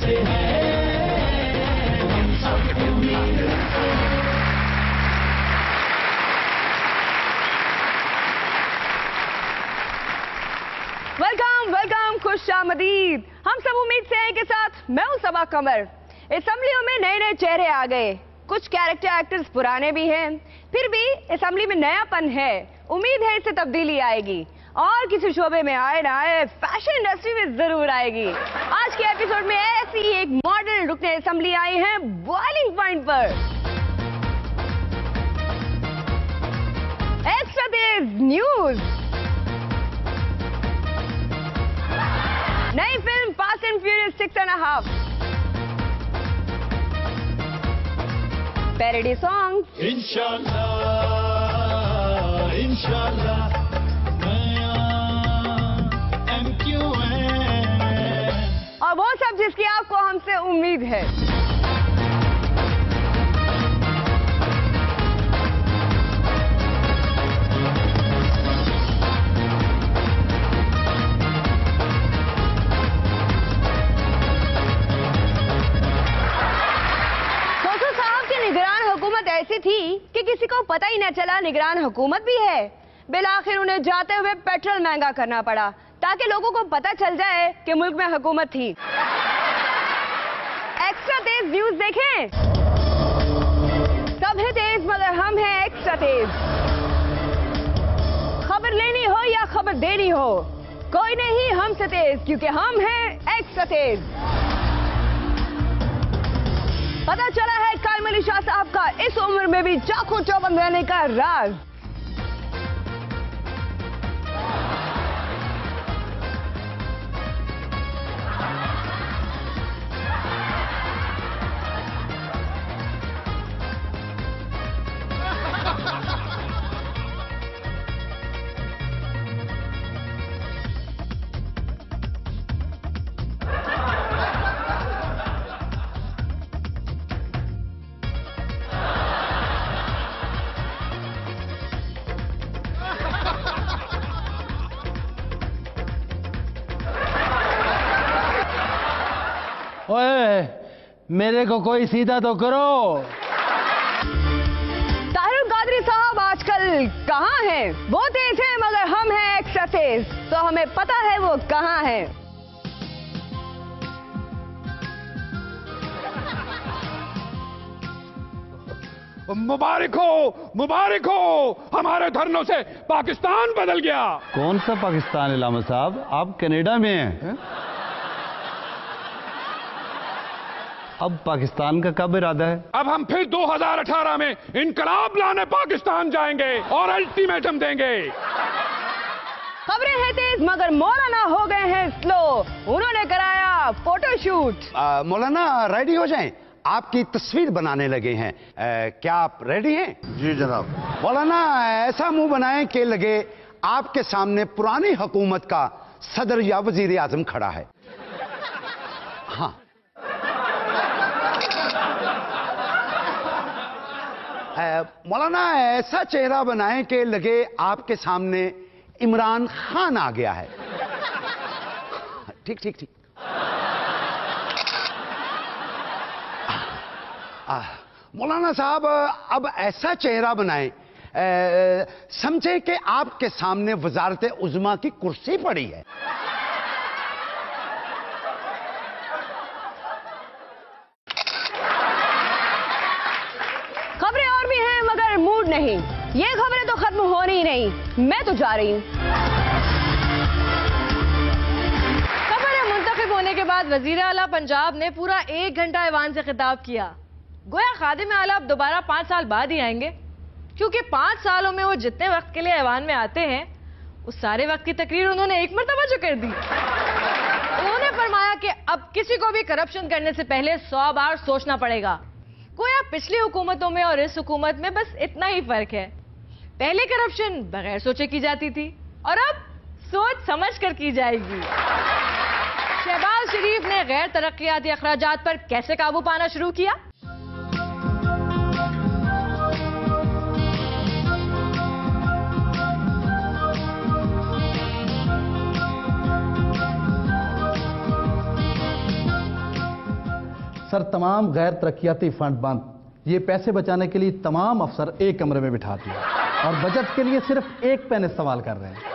से है हम सब उम्मीद। वेलकम वेलकम, खुश आमदीद। हम सब उम्मीद से हैं के साथ मैं हूं सबा कमर। असेंबलियों में नए नए चेहरे आ गए, कुछ कैरेक्टर एक्टर्स पुराने भी हैं, फिर भी असेंबली में नयापन है। उम्मीद है इससे तब्दीली आएगी और किसी शोबे में आए ना आए, फैशन इंडस्ट्री में जरूर आएगी। आज के एपिसोड में ऐसी ही एक मॉडल रुकने असेंबली आई हैं बॉइलिंग पॉइंट पर। एक्स्ट्रा तेज न्यूज, नई film fast and furious 6.5, parody song इंशाल्लाह इंशाल्लाह और वो सब जिसकी आपको हमसे उम्मीद है। ऐसी थी कि किसी को पता ही न चला निगरान हुकूमत भी है। बिलाखिर उन्हें जाते हुए पेट्रोल महंगा करना पड़ा ताकि लोगों को पता चल जाए कि मुल्क में हुकूमत थी। एक्स्ट्रा तेज न्यूज देखें, सब है तेज मगर हम हैं एक्स्ट्रा तेज। खबर लेनी हो या खबर देनी हो, कोई नहीं हमसे तेज, क्योंकि हम हैं एक्स्ट्रा तेज। पता चला है कायम अली शाह साहब का इस उम्र में भी चाकू चौबंद रहने का राज। ओए, मेरे को कोई सीधा तो करो। ताहिर कादरी साहब आजकल कहाँ हैं? वो तेज हैं मगर हम हैं एक्स्ट्रा तेज, तो हमें पता है वो कहाँ हैं। मुबारक हो, हमारे धरनों से पाकिस्तान बदल गया। कौन सा पाकिस्तान इलामा साहब, आप कनाडा में हैं? अब पाकिस्तान का कब इरादा है? अब हम फिर 2018 में इनकलाब लाने पाकिस्तान जाएंगे और अल्टीमेटम देंगे। खबरें हैं तेज मगर मौलाना हो गए हैं स्लो, उन्होंने कराया फोटोशूट। मौलाना रेडी हो जाएं, आपकी तस्वीर बनाने लगे हैं। क्या आप रेडी हैं? जी जनाब। मौलाना ऐसा मुंह बनाएं कि लगे आपके सामने पुरानी हुकूमत का सदर या वजीर आजम खड़ा है। हाँ, मौलाना ऐसा चेहरा बनाएं कि लगे आपके सामने इमरान खान आ गया है। ठीक ठीक ठीक। मौलाना साहब अब ऐसा चेहरा बनाएं समझे कि आपके सामने वजारत उज़्मा की कुर्सी पड़ी है। खबरें और भी हैं मगर मूड नहीं, ये खबरें तो खत्म होनी ही नहीं। मैं तो जा रही हूँ। खबरें मुंतखब होने के बाद वजीर आला पंजाब ने पूरा 1 घंटा ऐवान से खिताब किया, गोया खादिम आला अब दोबारा 5 साल बाद ही आएंगे, क्योंकि 5 सालों में वो जितने वक्त के लिए ऐवान में आते हैं उस सारे वक्त की तकरीर उन्होंने एक मरतबा जो कर दी। उन्होंने फरमाया कि अब किसी को भी करप्शन करने से पहले 100 बार सोचना पड़ेगा। गोया पिछली हुकूमतों में और इस हुकूमत में बस इतना ही फर्क है, पहले करप्शन बगैर सोचे की जाती थी और अब सोच समझ कर की जाएगी। शहबाज शरीफ ने गैर तरक्याती अखराजात पर कैसे काबू पाना शुरू किया? सर, तमाम गैर तरक्याती फंड बंद। ये पैसे बचाने के लिए तमाम अफसर एक कमरे में बिठा दिए और बजट के लिए सिर्फ एक पेन इस्तेमाल कर रहे हैं।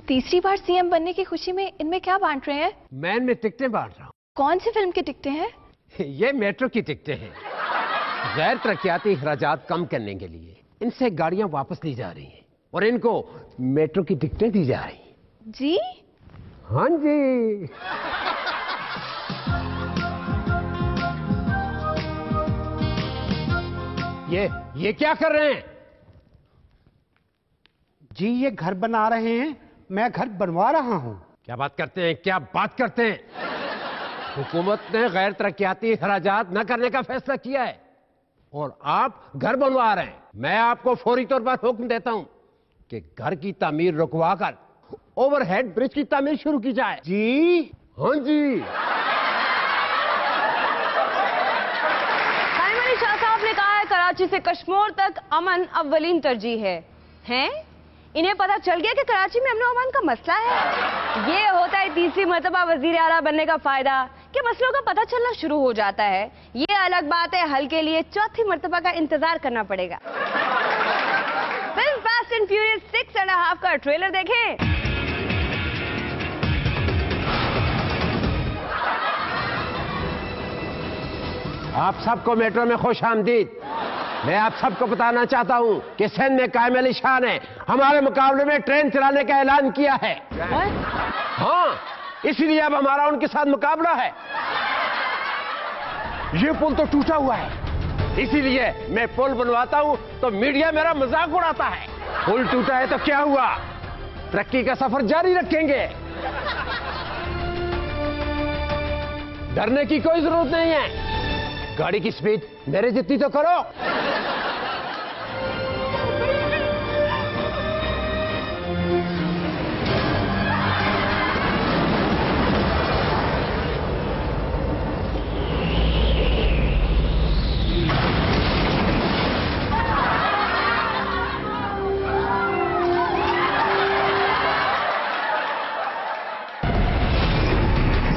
तीसरी बार सीएम बनने की खुशी में इनमें क्या बांट रहे हैं? मैं इनमें टिकटें बांट रहा हूँ। कौन सी फिल्म की टिकटें हैं? ये मेट्रो की टिकटें हैं। गैर तरक्याती अखराजात कम करने के लिए इनसे गाड़ियां वापस ली जा रही हैं और इनको मेट्रो की टिकटें दी जा रही हैं। जी? हाँ जी। ये क्या कर रहे हैं? जी ये घर बना रहे हैं, मैं घर बनवा रहा हूं। क्या बात करते हैं, क्या बात करते हैं? हुकूमत ने गैर तरक्याती अखराजात न करने का फैसला किया है और आप घर बनवा रहे हैं। मैं आपको फौरी तौर पर हुक्म देता हूं कि घर की तामीर रुकवाकर ओवरहेड ब्रिज की तामीर शुरू की जाए। जी? हाँ जी। साइम अली शाह साहब ने कहा है कराची से कश्मीर तक अमन अव्वलीन तरजीह है। हैं? इन्हें पता चल गया कि कराची में अमन अमान का मसला है। ये होता है तीसरी मर्तबा वजीर आला बनने का फायदा कि मसलों का पता चलना शुरू हो जाता है। ये अलग बात है, हल के लिए चौथी मर्तबा का इंतजार करना पड़ेगा। फिल्म फास्ट एंड फ्यूरियस 6.5 का ट्रेलर देखें। आप सबको मेट्रो में खुश आमदीद। मैं आप सबको बताना चाहता हूं कि सिंध में कायम अली शाह ने हमारे मुकाबले में ट्रेन चलाने का ऐलान किया है। हाँ, इसलिए अब हमारा उनके साथ मुकाबला है। ये पुल तो टूटा हुआ है, इसीलिए मैं पुल बनवाता हूं तो मीडिया मेरा मजाक उड़ाता है। पुल टूटा है तो क्या हुआ, तरक्की का सफर जारी रखेंगे। डरने की कोई जरूरत नहीं है। गाड़ी की स्पीड मेरे जितनी तो करो।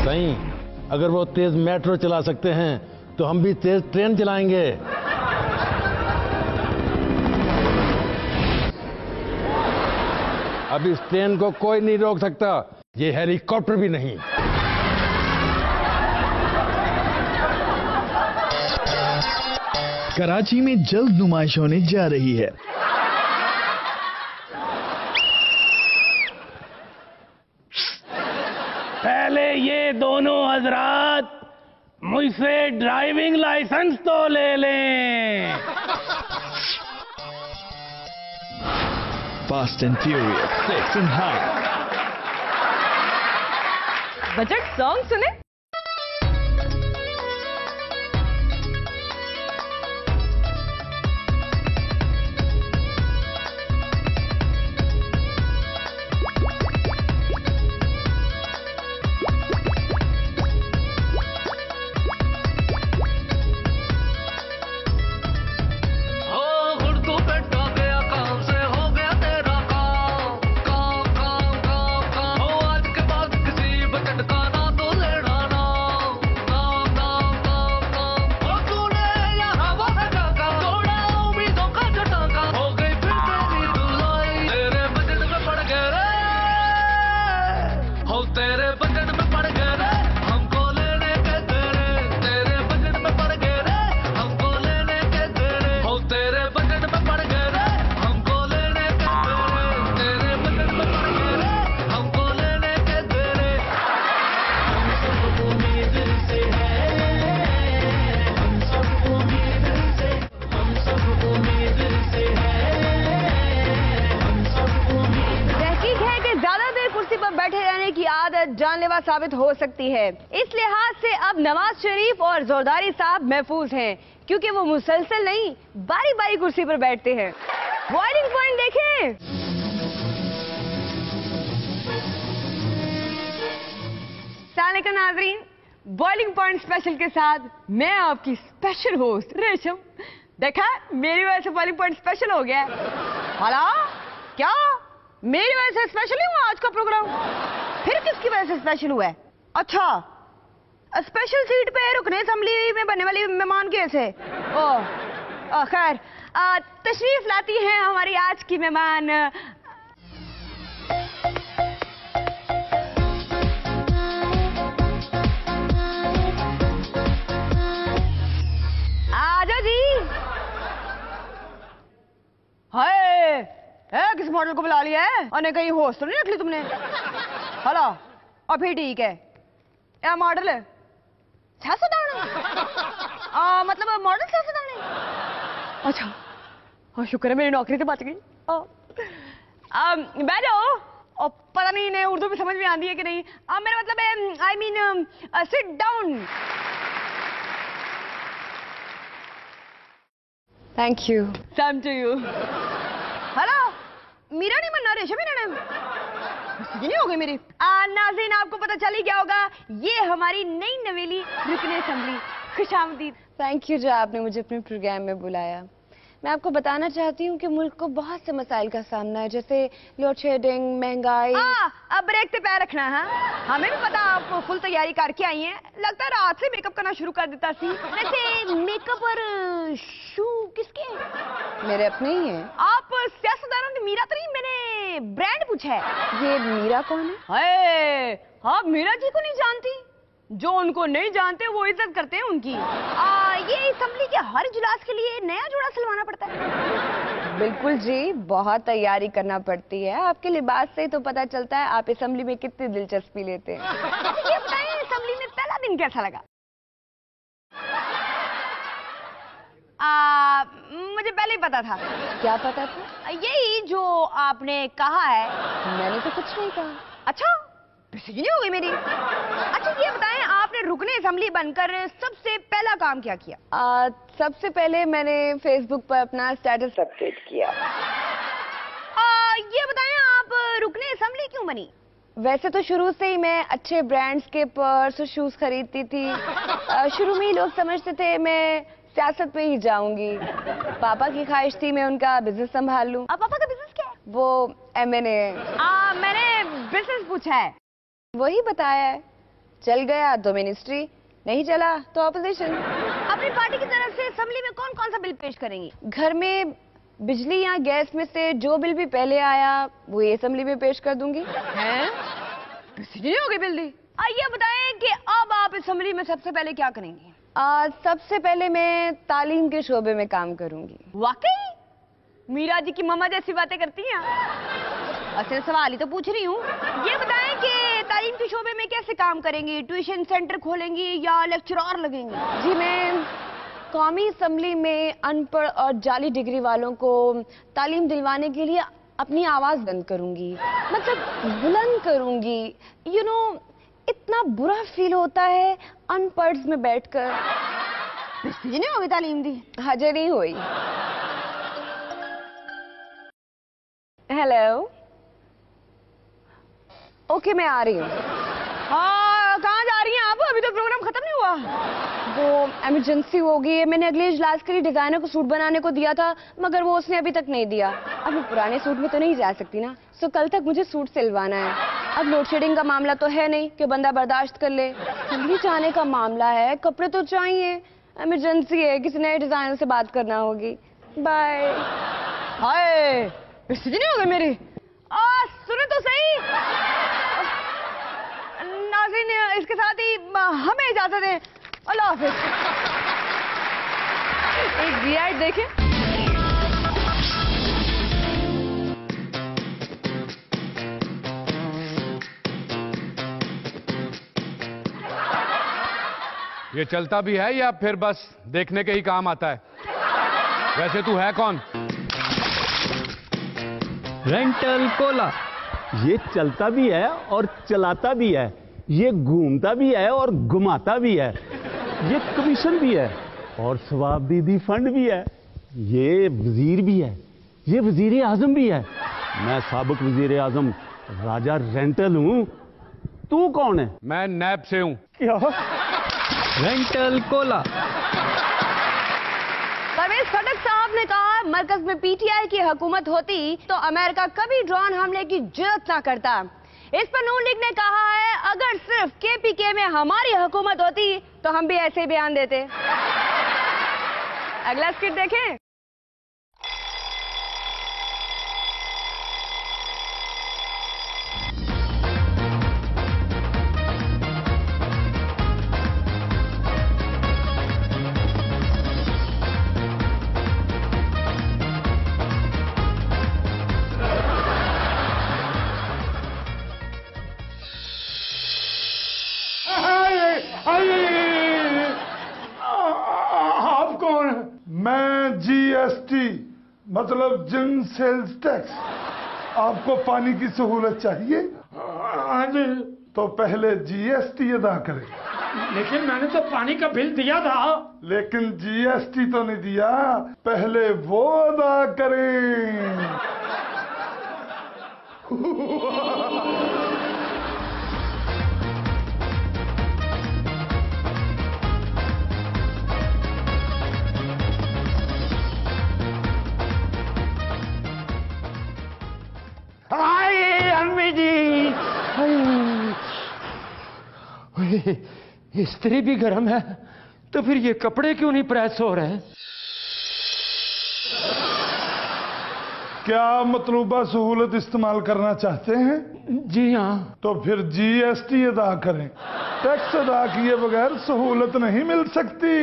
सही, अगर वो तेज मेट्रो चला सकते हैं तो हम भी तेज ट्रेन चलाएंगे। अब इस ट्रेन को कोई नहीं रोक सकता, ये हेलीकॉप्टर भी नहीं। कराची में जल्द नुमाइश होने जा रही है। पहले ये दोनों हजरात मुझसे ड्राइविंग लाइसेंस तो ले लें। Fast and furious 6.5 budget song सुने। जानलेवा साबित हो सकती है। इस लिहाज से अब नवाज शरीफ और जोरदारी साहब महफूज हैं, क्योंकि वो मुसलसल नहीं बारी बारी कुर्सी पर बैठते हैं। बॉइलिंग पॉइंट देखें। अस्सलामुअलैकुम नाज़रीन, बॉइलिंग पॉइंट स्पेशल के साथ मैं आपकी स्पेशल होस्ट रेशम देखा, मेरी वजह से बॉलिंग पॉइंट स्पेशल हो गया। हेलो, क्या मेरी वजह से स्पेशल ही हुआ आज का प्रोग्राम? फिर किसकी वजह से स्पेशल हुआ है? अच्छा, स्पेशल सीट पे रुकने असेंबली में बनने वाली मेहमान कैसे? ओह खैर, तशरीफ लाती हैं हमारी आज की मेहमान आजा जी। हाय, किस मॉडल को बुला लिया है? और कहीं होश तो नहीं रख ली तुमने? हेलो, और फिर ठीक है, क्या मॉडल है? 600 दाने? मतलब मॉडल 600 दाने? अच्छा, शुक्र है मेरी नौकरी से बच गई। बैठो। और पता नहीं इन्हें उर्दू में समझ में आती है कि नहीं। मेरा मतलब है, I mean sit down. Thank you. Same to you. Hello, Meera नहीं बनना, रेशम ही रहना नहीं हो गई मेरी। नाज़रीन, आपको पता चल ही गया होगा, ये हमारी नई नवेली रुकने असेंबली। खुशामदीद। थैंक यू जो आपने मुझे अपने प्रोग्राम में बुलाया। मैं आपको बताना चाहती हूँ कि मुल्क को बहुत से मसाइल का सामना है, जैसे लोड शेडिंग, महंगाई। अब ब्रेक पे पैर रखना है। हमें भी पता आप फुल तैयारी करके आई हैं। लगता है रात से मेकअप करना शुरू कर देता सी। वैसे मेकअप और शू किसके? मेरे अपने ही हैं। आप सियासतदानों ने मीरा तो नहीं, मैंने ब्रांड पूछा है। ये मीरा कौन है? आप मीरा जी को नहीं जानती? जो उनको नहीं जानते वो इज्जत करते हैं उनकी। ये असेंबली के हर इजलास के लिए नया जोड़ा सिलवाना पड़ता है। बिल्कुल जी, बहुत तैयारी करना पड़ती है। आपके लिबास से ही तो पता चलता है आप असेंबली में कितनी दिलचस्पी लेते हैं। ये बताएं, असेंबली में पहला दिन कैसा लगा? मुझे पहले ही पता था। क्या पता था? यही जो आपने कहा है। मैंने तो कुछ नहीं कहा। अच्छा, बेइज्जती नहीं हो गई मेरी? अच्छा ये बताएं, आपने रुकने असेंबली बनकर सबसे पहला काम क्या किया? सबसे पहले मैंने फेसबुक पर अपना स्टेटस अपडेट किया। ये बताएं, आप रुकने असेंबली क्यों बनी? वैसे तो शुरू से ही मैं अच्छे ब्रांड्स के पर्स और शूज खरीदती थी। शुरू में ही लोग समझते थे मैं सियासत पे ही जाऊंगी। पापा की ख्वाहिश थी मैं उनका बिजनेस संभाल लूं। पापा का बिजनेस क्या है? वो M&A। मैंने बिजनेस पूछा है। वही बताया है। चल गया तो मिनिस्ट्री, नहीं चला तो ऑपोजिशन। अपनी पार्टी की तरफ से असेंबली में कौन कौन सा बिल पेश करेंगी? घर में बिजली या गैस में से जो बिल भी पहले आया वो असेंबली में पेश कर दूंगी। हैं? नहीं होगी बिल्ली। ये बताएं कि अब आप असेंबली में सबसे पहले क्या करेंगी? सबसे पहले मैं तालीम के शोबे में काम करूंगी। वाकई मीरा जी की मम्मा जैसी बातें करती हैं। असल सवाल ही तो पूछ रही हूँ। ये बताएं कि तालीम के शोबे में कैसे काम करेंगी? ट्यूशन सेंटर खोलेंगी या लेक्चरर लगेंगी? जी, मैं कौमी असेंबली में अनपढ़ और जाली डिग्री वालों को तालीम दिलवाने के लिए अपनी आवाज बंद करूंगी, मतलब बुलंद करूंगी। यू नो, इतना बुरा फील होता है अनपढ़ में बैठकर। नहीं होगी तालीम दी? हजे नहीं हुई। हेलो, ओके मैं आ रही हूँ। कहाँ जा रही हैं आप? अभी तो प्रोग्राम खत्म नहीं हुआ। वो इमरजेंसी हो गई है। मैंने अगले इजलास के लिए डिजाइनर को सूट बनाने को दिया था, मगर वो उसने अभी तक नहीं दिया। अब मैं पुराने सूट में तो नहीं जा सकती ना, सो कल तक मुझे सूट सिलवाना है। अब लोड शेडिंग का मामला तो है नहीं कि बंदा बर्दाश्त कर ले। दिल्ली जाने का मामला है, कपड़े तो चाहिए। इमरजेंसी है, किसी नए डिजाइनर से बात करना होगी। बाय। हाय, बेइज्जती नहीं हो गई मेरी? सुने तो सही। नाज़रीन, इसके साथ ही हमें इजाजत है। अल्लाह हाफिज। एक वीआई देखें। ये चलता भी है या फिर बस देखने के ही काम आता है? वैसे तू है कौन? Rental Cola. ये चलता भी है और चलाता भी है, ये घूमता भी है और घुमाता भी है, ये कमीशन भी है और सवाब दीदी फंड भी है, ये वजीर भी है, ये वजीर आजम भी है। मैं साबिक वजीर आजम राजा रेंटल हूं। तू कौन है? मैं नैब से हूं। क्या? Rental Cola. परवेज खटक साहब ने कहा मरकज में पीटीआई की हुकूमत होती तो अमेरिका कभी ड्रोन हमले की जुर्रत ना करता। इस पर नून लीग ने कहा है अगर सिर्फ केपीके में हमारी हुकूमत होती तो हम भी ऐसे ही बयान देते। अगला स्किट देखें। आप कौन? मैं जीएसटी मतलब जिन सेल्स टैक्स। आपको पानी की सहूलत चाहिए? हाँ जी। तो पहले जीएसटी अदा करें। लेकिन मैंने तो पानी का बिल दिया था। लेकिन जीएसटी तो नहीं दिया, पहले वो अदा करें। अम्मी जी, इस्त्री भी गर्म है तो फिर ये कपड़े क्यों नहीं प्रेस हो रहे? क्या मतलूबा सहूलत इस्तेमाल करना चाहते हैं? जी हाँ। तो फिर जीएसटी अदा करें। टैक्स अदा किए बगैर सहूलत नहीं मिल सकती।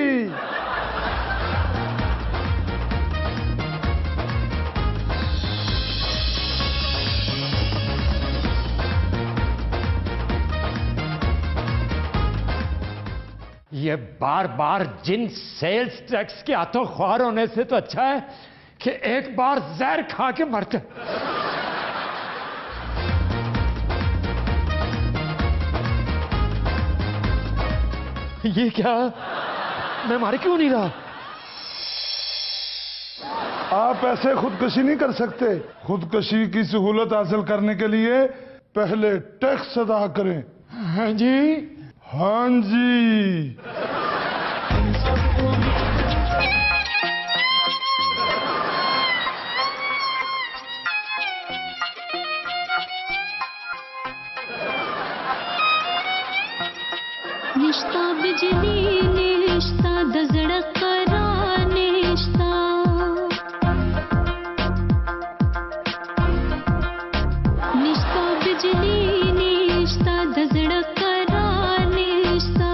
ये बार बार जिन सेल्स टैक्स के हाथों ख्वार होने से तो अच्छा है कि एक बार जहर खा के मरते। ये क्या? मैं मार क्यों नहीं रहा? आप ऐसे खुदकशी नहीं कर सकते। खुदकशी की सहूलत हासिल करने के लिए पहले टैक्स अदा करें। हाँ जी। हाँ जी। निश्ता बिजली निश्ता दजड़क करा निश्ता निश्ता बिजली निश्ता दजड़क करा निश्ता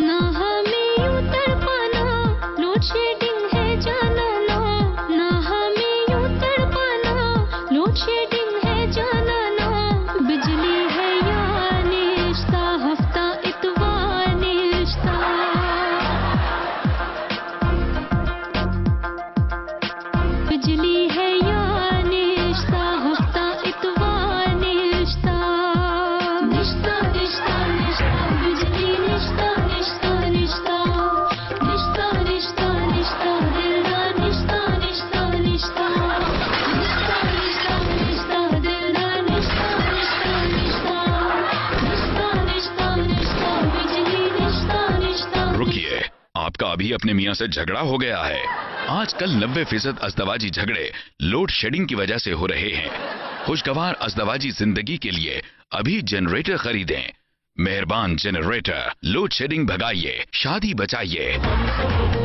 ना हमें यूं तड़पाना लोड शेडिंग है जाना ना हमें यूं तड़पाना लोड शेडिंग है जाना बिजली है या निश्ता हफ्ता इतवार निश्ता बिजली है या निश्ता हफ्ता इतवार निश्ता निश्ता निश्ता निश्ता बिजली निश्ता निश्ता निश्ता निश्ता निश्ता निश्ता दिलदार निश्ता निश्ता निश्ता निश्ता निश्ता निश्ता दिलदार निश्ता रुकिए, आपका अभी अपने मियां से झगड़ा हो गया है। आजकल 90% अज़दवाजी झगड़े लोड शेडिंग की वजह से हो रहे हैं। खुशगवार अज़दवाजी जिंदगी के लिए अभी जनरेटर खरीदें। मेहरबान जनरेटर, लोड शेडिंग भगाइए, शादी बचाइए।